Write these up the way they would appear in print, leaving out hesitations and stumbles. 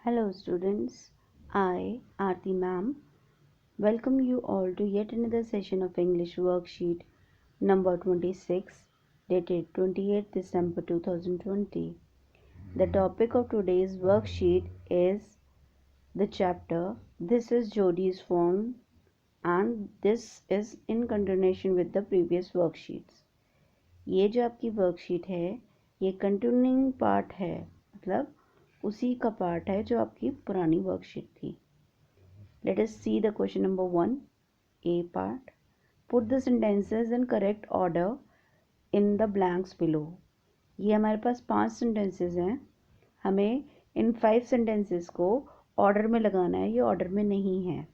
Hello students, I, Aarti ma'am, welcome you all to yet another session of English worksheet number 26 dated 28th December 2020. The topic of today's worksheet is the chapter This is Jodi's phone and this is in continuation with the previous worksheets. ये जो आपकी worksheet है ये continuing part है, मतलब उसी का part है जो आपकी पुरानी वर्कशीट थी. Let us see the question number 1, A part. Put the sentences in correct order in the blanks below. ये हमारे पास 5 sentences हैं. हमें इन 5 sentences को ऑर्डर में लगाना है. ये ऑर्डर में नहीं है.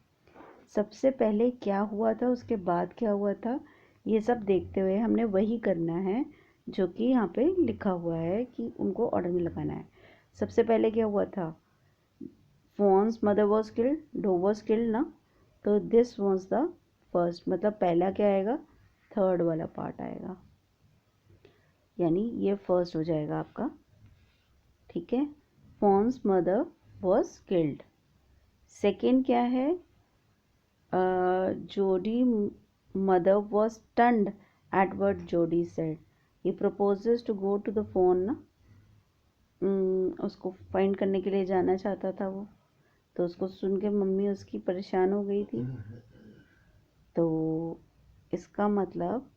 सबसे पहले क्या हुआ था, उसके बाद क्या हुआ था, ये सब देखते हुए हमने वही करना है जो कि यहाँ पे लिखा हुआ है कि उनको ऑर्डर में लगाना है. सबसे पहले क्या हुआ था, fawn's mother was killed, doe was killed ना, तो दिस वॉज द फर्स्ट, मतलब पहला क्या आएगा, थर्ड वाला पार्ट आएगा, यानी ये फर्स्ट हो जाएगा आपका. ठीक है, fawn's mother was killed. Second क्या है, Jody mother was stunned at what Jody said. He proposes to go to the fawn ना, उसको फाइंड करने के लिए जाना चाहता था वो, तो उसको सुन के मम्मी उसकी परेशान हो गई थी. तो इसका मतलब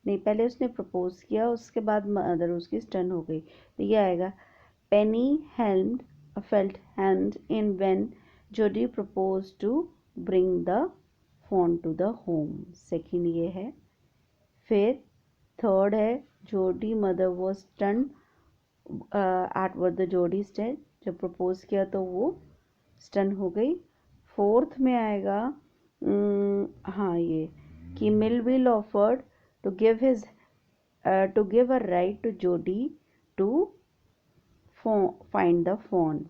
नहीं, पहले उसने प्रपोज किया, उसके बाद मदर उसकी स्टन हो गई. तो ये आएगा, Penny helmed felt hand in when Jody propose to bring the fawn to the home. Second ये है. फिर थर्ड है, Jody mother was stun at what the Jody said. जब प्रपोज किया तो वो स्टन हो गई. फोर्थ में आएगा, हाँ ये, कि Millwheel offered to give a right to Jody to find the fawn.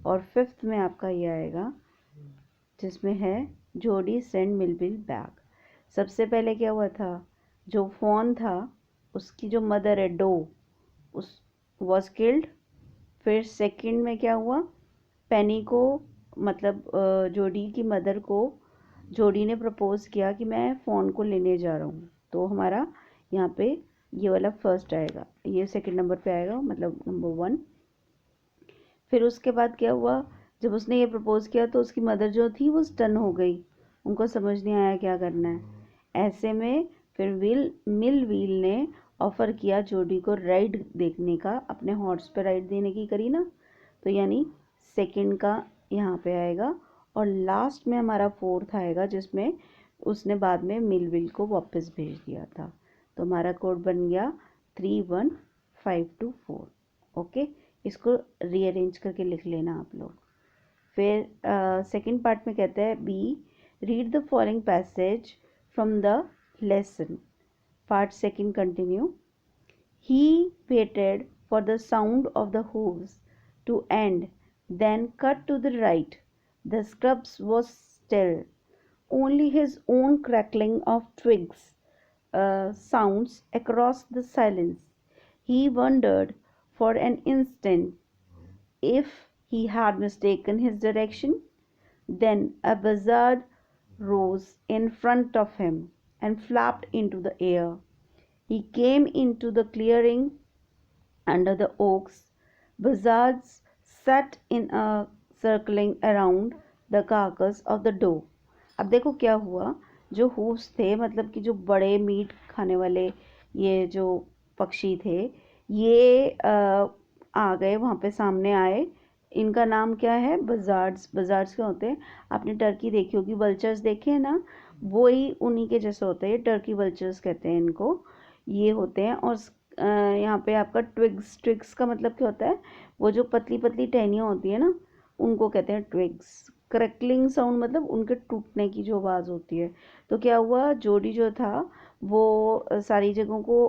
और फिफ्थ में आपका ये आएगा जिसमें है जोडी सेंड मिलविल बैक. सबसे पहले क्या हुआ था, जो फोन था उसकी जो मदर है डो, उस वॉज किल्ड. फिर सेकंड में क्या हुआ, पेनी को, मतलब जोडी की मदर को जोडी ने प्रपोज किया कि मैं फ़ोन को लेने जा रहा हूँ, तो हमारा यहाँ पे ये वाला फर्स्ट आएगा, ये सेकंड नंबर पे आएगा, मतलब नंबर 1. फिर उसके बाद क्या हुआ, जब उसने ये प्रपोज किया तो उसकी मदर जो थी वो स्टन हो गई, उनको समझ नहीं आया क्या करना है. ऐसे में फिर मिल व्हील ने ऑफ़र किया जोडी को राइड देखने का, अपने हॉर्स पे राइड देने की करी ना, तो यानी सेकंड का यहाँ पे आएगा. और लास्ट में हमारा फोर्थ आएगा जिसमें उसने बाद में मिलविल को वापस भेज दिया था. तो हमारा कोड बन गया 31524. ओके, इसको रीअरेंज करके लिख लेना आप लोग. फिर सेकंड पार्ट में कहते हैं B, read the following passage from the lesson. Part second continue. He waited for the sound of the hooves to end, then cut to the right. The scrubs was still. Only his own crackling of twigs sounds across the silence. He wondered for an instant if he had mistaken his direction. Then a buzzard rose in front of him and flapped into the air. He came into the clearing under the oaks. Buzzards sat in a circling around the carcass of the doe. अब देखो क्या हुआ, जो hooves थे, मतलब कि जो बड़े मीट खाने वाले ये जो पक्षी थे, ये आ गए वहाँ पे, सामने आए. इनका नाम क्या है, बजार्ड्स. बजार्ड्स क्या होते हैं, आपने टर्की देखी होगी, वल्चर्स देखे हैं ना, वही उन्हीं के जैसे होते हैं, टर्की वल्चर्स कहते हैं इनको, ये होते हैं. और यहाँ पे आपका ट्विग्स, ट्विग्स का मतलब क्या होता है, वो जो पतली पतली टहनियाँ होती है ना, उनको कहते हैं ट्विग्स. क्रैकलिंग साउंड मतलब उनके टूटने की जो आवाज़ होती है. तो क्या हुआ, जोडी जो था वो सारी जगहों को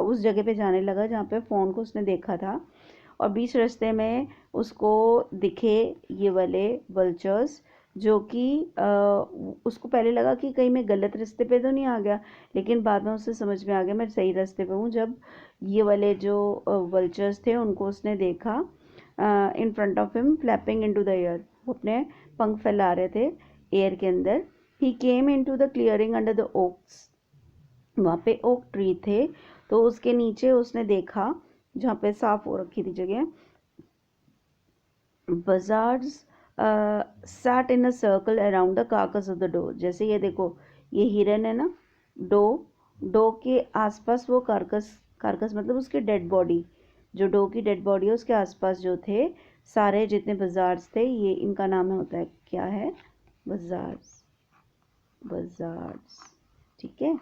उस जगह पे जाने लगा जहाँ पे फ़ोन को उसने देखा था, और बीच रास्ते में उसको दिखे ये वाले वल्चर्स, जो कि उसको पहले लगा कि कहीं मैं गलत रास्ते पे तो नहीं आ गया, लेकिन बाद में उसे समझ में आ गया मैं सही रास्ते पे हूँ, जब ये वाले जो वल्चर्स थे उनको उसने देखा in front of him flapping into the air, वो अपने पंख फैला रहे थे एयर के अंदर. He came into the clearing under the oaks, वहाँ पे ओक ट्री थे तो उसके नीचे उसने देखा जहाँ पे साफ हो रखी थी जगह. Buzzards sat in a circle around the carcass of the doe. जैसे ये देखो, ये हिरन है ना, डो के आसपास वो कार्कस मतलब उसके डेड बॉडी, जो डो की डेड बॉडी है उसके आसपास जो थे सारे जितने बजार्ड्स थे, ये इनका नाम होता है, क्या है, बजार्ड्स. ठीक है.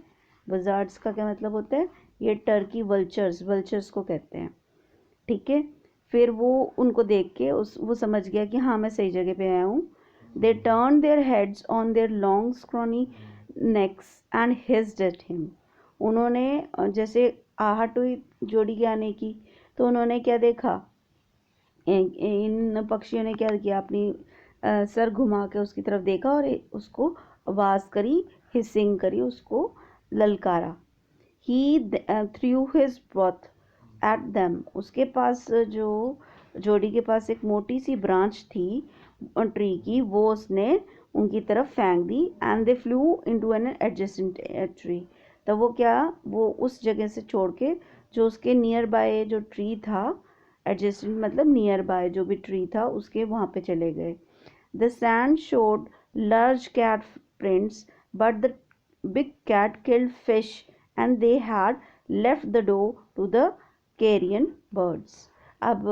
बजार्ड्स का क्या मतलब होता है, ये टर्की वल्चर्स को कहते हैं. ठीक है. फिर वो उनको देख के वो समझ गया कि हाँ मैं सही जगह पे आया हूँ. They turn their heads on their long scrawny necks and hissed at him. उन्होंने जैसे आहट हुई जोड़ी के आने की, तो उन्होंने क्या देखा, इन पक्षियों ने क्या किया, अपनी सर घुमा के उसकी तरफ देखा और उसको आवाज़ करी, हिसिंग करी, उसको ललकारा. He threw his broth at them. उसके पास जो जोड़ी के पास एक मोटी सी ब्रांच थी ट्री की, वो उसने उनकी तरफ फेंक दी. And they flew into an adjacent tree. तब वो क्या, वो उस जगह से छोड़ के जो उसके नियर बाय जो ट्री था, एडजेसेंट मतलब नियर बाय जो भी ट्री था उसके वहाँ पे चले गए. The sand showed large cat prints but the big cat killed fish and they had left the doe to the carrion birds. अब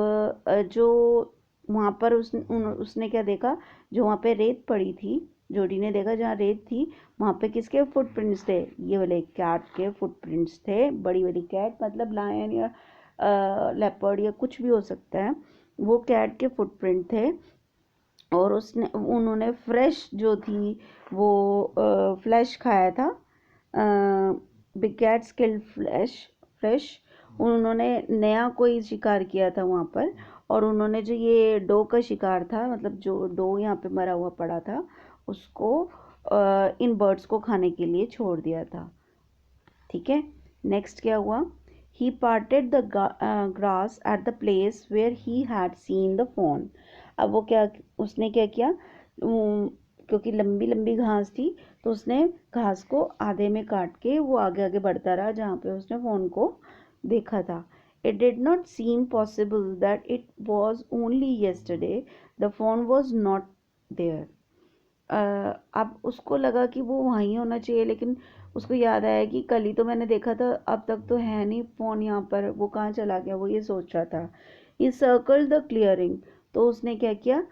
जो वहाँ पर उसने क्या देखा, जो वहाँ पे रेत पड़ी थी, जोड़ी ने देखा जहाँ रेत थी वहाँ पे किसके फुटप्रिंट्स थे, ये वाले कैट के फुटप्रिंट्स थे. बड़ी वाली कैट मतलब लायन या लेपर्ड या कुछ भी हो सकता है, वो कैट के फुटप्रिंट थे. और उन्होंने फ्रेश जो थी वो फ्लैश खाया था, बिग कैट्स किल्ड फ्रेश. उन्होंने नया कोई शिकार किया था वहाँ पर, और उन्होंने जो ये डो का शिकार था, मतलब जो डो यहाँ पे मरा हुआ पड़ा था, उसको इन बर्ड्स को खाने के लिए छोड़ दिया था. ठीक है. नेक्स्ट क्या हुआ, he parted the grass at the place where he had seen the fawn. अब वो क्या, उसने क्या किया, क्योंकि लंबी लंबी घास थी तो उसने घास को आधे में काट के वो आगे आगे बढ़ता रहा जहाँ पे उसने फोन को देखा था. It did not seem possible that it was only yesterday the phone was not there. अब उसको लगा कि वो वहीं होना चाहिए, लेकिन उसको याद आया कि कल ही तो मैंने देखा था, अब तक तो है नहीं फ़ोन यहाँ पर, वो कहाँ चला गया, वो ये सोच रहा था. He circled the clearing. तो उसने क्या किया,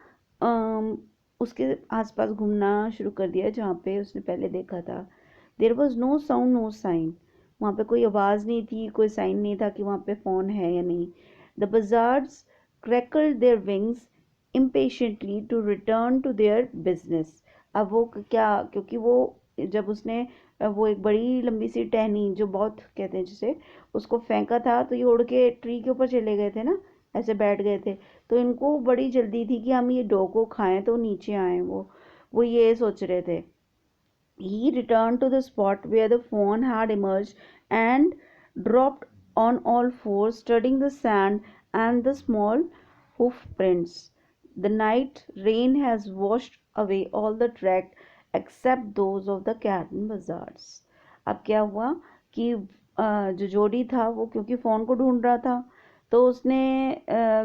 उसके आसपास घूमना शुरू कर दिया जहाँ पे उसने पहले देखा था. There was no sound, no sign. वहाँ पे कोई आवाज़ नहीं थी, कोई साइन नहीं था कि वहाँ पे फ़ोन है या नहीं. The buzzards crackled their wings impatiently to return to their business. अब वो क्या, क्योंकि वो जब उसने वो एक बड़ी लंबी सी टहनी जो बहुत कहते हैं जिसे, उसको फेंका था तो ये उड़ के ट्री के ऊपर चले गए थे ना, ऐसे बैठ गए थे. तो इनको बड़ी जल्दी थी कि हम ये डो को खाएं तो नीचे आए. वो ये सोच रहे थे. He returned to the spot where the fawn had emerged and dropped on all fours, studying the sand and the small hoof prints. The night rain has washed away all the tracks except those of the cat and buzzards. अब क्या हुआ कि जो जोड़ी था वो क्योंकि phone को ढूंढ रहा था, तो उसने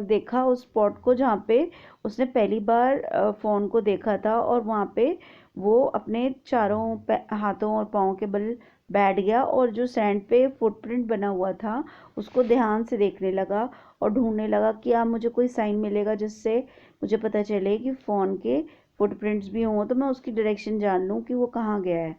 देखा उस स्पॉट को जहाँ पे उसने पहली बार फ़ोन को देखा था, और वहाँ पे वो अपने चारों हाथों और पाँव के बल बैठ गया और जो सैंड पे फुटप्रिंट बना हुआ था उसको ध्यान से देखने लगा और ढूंढने लगा कि अब मुझे कोई साइन मिलेगा जिससे मुझे पता चले कि फ़ोन के फुटप्रिंट्स भी हों तो मैं उसकी डायरेक्शन जान लूँ कि वो कहाँ गया है.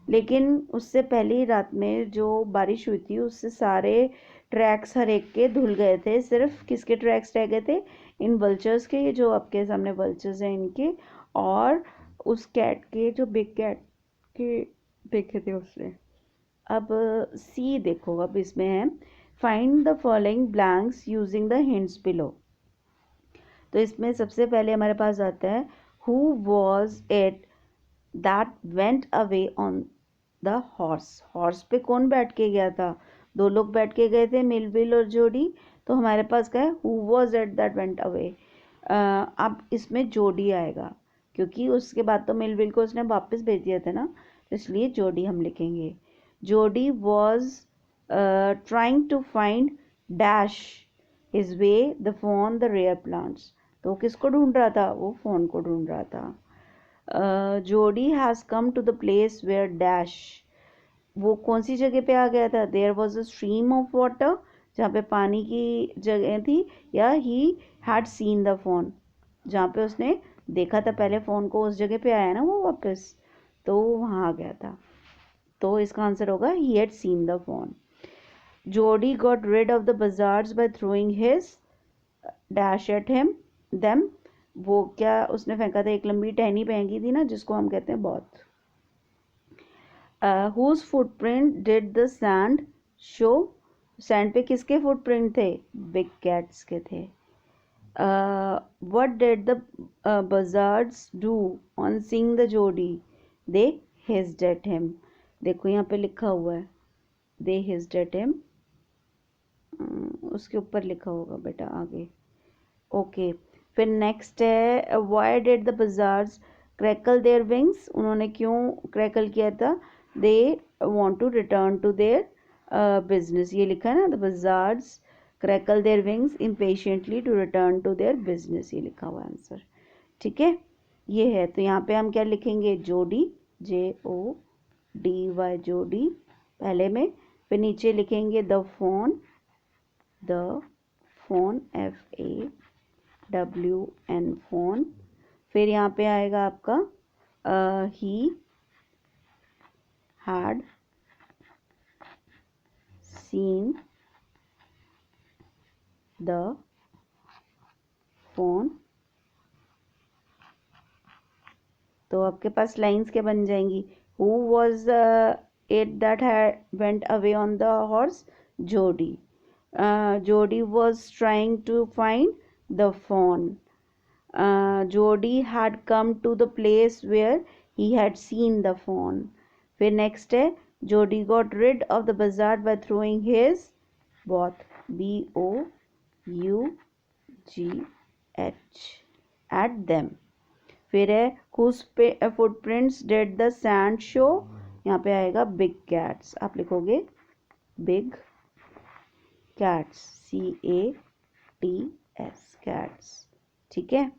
लेकिन उससे पहली रात में जो बारिश हुई थी उससे सारे ट्रैक्स हर एक के धुल गए थे. सिर्फ किसके ट्रैक्स रह गए थे, इन वल्चर्स के, ये जो आपके सामने वल्चर्स हैं इनके, और उस कैट के जो बिग कैट के देखे थे उसने. अब सी देखो, अब इसमें है find the following blanks using the hints below. तो इसमें सबसे पहले हमारे पास आता है who was it that went away on the horse. Horse पे कौन बैठ के गया था, दो लोग बैठ के गए थे, मिलविल और जोड़ी. तो हमारे पास क्या है, who was at that went away. अब इसमें जोडी आएगा क्योंकि उसके बाद तो मेलविल को उसने वापस भेज दिया था ना, तो इसलिए जोडी हम लिखेंगे। Jody was trying to find dash his way the fawn the rare plants. तो किसको ढूंढ रहा था, वो फोन को ढूंढ रहा था। Jody has come to the place where dash, वो कौन सी जगह पे आ गया था, there was a stream of water, जहाँ पे पानी की जगह थी, या he had seen the fawn, जहाँ पे उसने देखा था पहले फ़ोन को, उस जगह पे आया ना वो वापस, तो वहाँ आ गया था। तो इसका आंसर होगा he had seen the fawn. Jody got rid of the buzzards by throwing his dash at him them, वो क्या उसने फेंका था, एक लंबी टहनी फेंकी थी ना, जिसको हम कहते हैं बहुत। whose footprint did the sand show, sand पे किसके फुटप्रिंट थे, बिग कैट्स के थे। what did the buzzards do on seeing the जोड़ी, they hissed at him। देखो यहाँ पे लिखा हुआ है they hissed at him, उसके ऊपर लिखा होगा बेटा आगे। ओके फिर नेक्स्ट है why did the buzzards crackle their wings, उन्होंने क्यों क्रैकल किया था, they want to return to their business, ये लिखा है ना, the buzzards crackle their wings impatiently to return to their business, ये लिखा हुआ आंसर। ठीक है, ये है। तो यहाँ पे हम क्या लिखेंगे, जोडी, JODY जोडी पहले में, फिर नीचे लिखेंगे द फोन FAWN फोन, फिर यहाँ पे आएगा आपका ही had seen the phone। तो आपके पास लाइंस क्या बन जाएंगी, who was it that had went away on the horse, Jody। Jody was trying to find the phone। Jody had come to the place where he had seen the phone। फिर next है Jody got rid of the buzzard by throwing his both, BOUGH at them। फिर है whose footprints did the sand show, यहाँ पे आएगा big cats, आप लिखोगे big cats, CATS cats। ठीक है,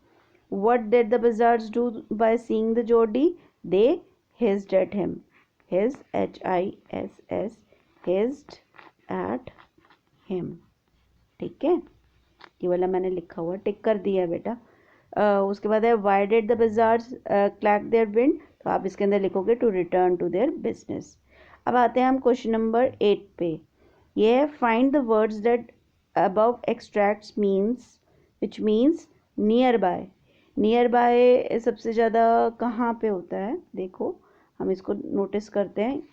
what did the buzzards do by seeing the Jody, they hissed at him, hiss HISS hissed at him। ठीक है, ये वाला मैंने लिखा हुआ टिक कर दिया है बेटा। उसके बाद है why did the buzzards clack their wind, तो आप इसके अंदर लिखोगे to return to their business। अब आते हैं हम क्वेश्चन नंबर 8 पे। ये है find the words that above extracts means which means nearby। nearby सबसे ज़्यादा कहाँ पे होता है, देखो हम इसको नोटिस करते हैं,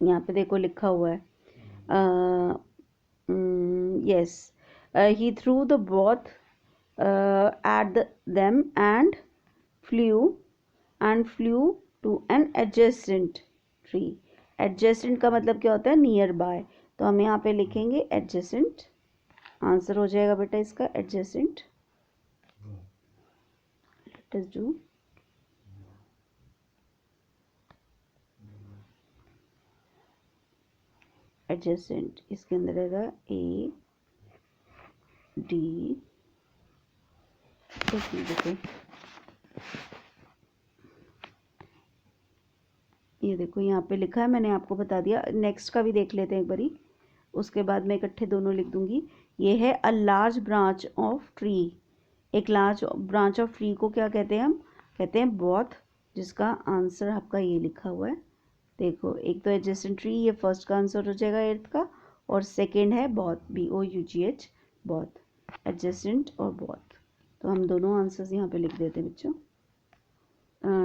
यहाँ पे देखो लिखा हुआ है yes he threw the both at them and flew to an adjacent tree। adjacent का मतलब क्या होता है, नियर बाय, तो हम यहाँ पे लिखेंगे adjacent, आंसर हो जाएगा बेटा इसका adjacent। let us do adjacent, इसके अंदर रहेगा AD, देखो ये देखो यहाँ पे लिखा है, मैंने आपको बता दिया। नेक्स्ट का भी देख लेते हैं एक बारी, उसके बाद मैं इकट्ठे दोनों लिख दूंगी। ये है a large branch of tree, एक लार्ज ब्रांच ऑफ ट्री को क्या कहते हैं, हम कहते हैं बॉथ, जिसका आंसर आपका ये लिखा हुआ है। देखो एक तो एडजेसेंट ट्री, ये फर्स्ट का आंसर हो जाएगा 8th का, और सेकेंड है बॉथ, BOUGH बॉथ, एडजेसेंट और बॉथ। तो हम दोनों आंसर्स यहाँ पे लिख देते हैं बच्चों।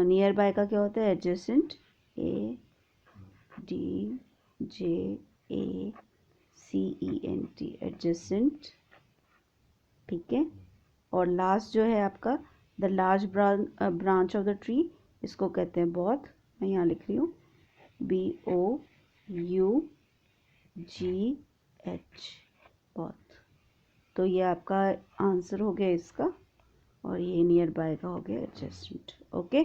नियर बाय का क्या होता है, एडजेसेंट, ADJACENT एडजेसेंट। ठीक है, और लास्ट जो है आपका the large branch of the tree, इसको कहते हैं बॉथ, मैं यहाँ लिख रही हूँ BOUGH बॉथ। तो ये आपका आंसर हो गया इसका, और ये नियर बाय का हो गया एडजस्टमेंट। ओके।